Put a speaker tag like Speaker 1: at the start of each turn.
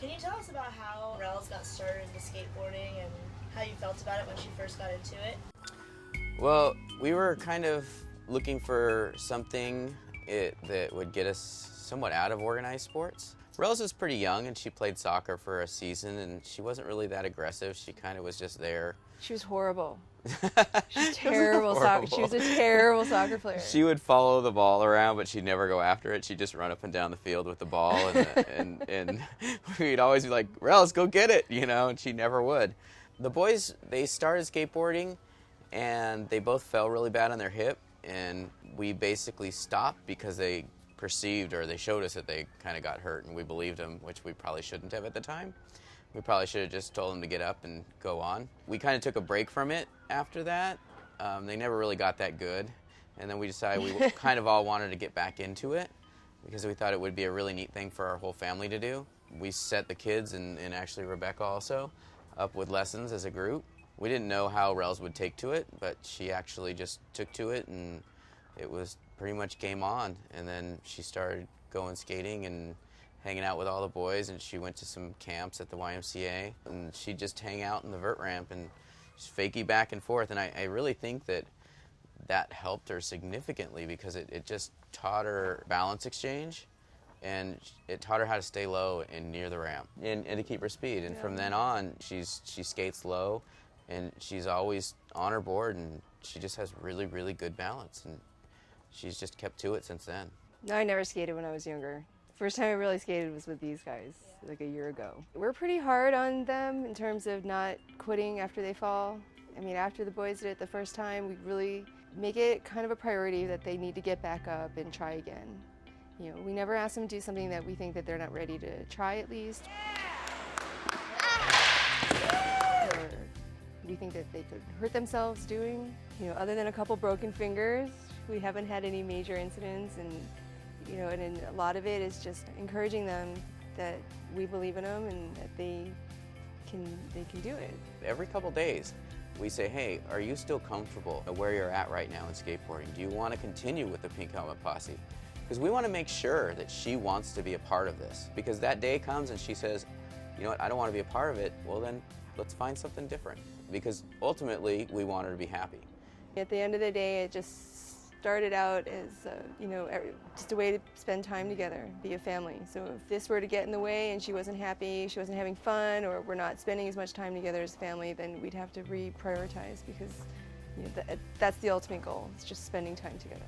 Speaker 1: Can you tell us about how Rels got started into skateboarding and how you felt about it when she first got into it?
Speaker 2: Well, we were kind of looking for something that would get us somewhat out of organized sports. Rels is pretty young and she played soccer for a season and she wasn't really that aggressive. She kind of was just there.
Speaker 3: She was horrible. She was terrible. She was a terrible soccer player.
Speaker 2: She would follow the ball around, but she'd never go after it. She'd just run up and down the field with the ball, and we'd always be like, "Rels, go get it," and she never would. The boys, they started skateboarding, and they both fell really bad on their hip, and we basically stopped because they perceived, or they showed us that they kind of got hurt, and we believed them, which we probably shouldn't have at the time. We probably should have just told them to get up and go on. We kind of took a break from it after that. They never really got that good. And then we decided we kind of all wanted to get back into it because we thought it would be a really neat thing for our whole family to do. We set the kids, and actually Rebecca also, up with lessons as a group. We didn't know how Rels would take to it, but she actually just took to it, and it was pretty much game on. And then she started going skating and hanging out with all the boys, and she went to some camps at the YMCA, and she'd just hang out in the vert ramp and just fakie back and forth. And I really think that helped her significantly because it just taught her balance exchange, and it taught her how to stay low and near the ramp and to keep her speed. And from then on, she skates low, and she's always on her board, and she just has really, really good balance, and she's just kept to it since then.
Speaker 3: No, I never skated when I was younger. First time I really skated was with these guys, like a year ago. We're pretty hard on them in terms of not quitting after they fall. I mean, after the boys did it the first time, we really make it kind of a priority that they need to get back up and try again. We never ask them to do something that we think that they're not ready to try at least. Or we think that they could hurt themselves doing. Other than a couple broken fingers, we haven't had any major incidents, and and a lot of it is just encouraging them that we believe in them and that they can do it.
Speaker 2: Every couple days, we say, hey, are you still comfortable where you're at right now in skateboarding? Do you want to continue with the Pink Helmet Posse? Because we want to make sure that she wants to be a part of this. Because that day comes and she says, you know what, I don't want to be a part of it. Well then, let's find something different. Because ultimately, we want her to be happy.
Speaker 3: At the end of the day, it just started out as, just a way to spend time together, be a family. So if this were to get in the way and she wasn't happy, she wasn't having fun, or we're not spending as much time together as a family, then we'd have to reprioritize because that's the ultimate goal, it's just spending time together.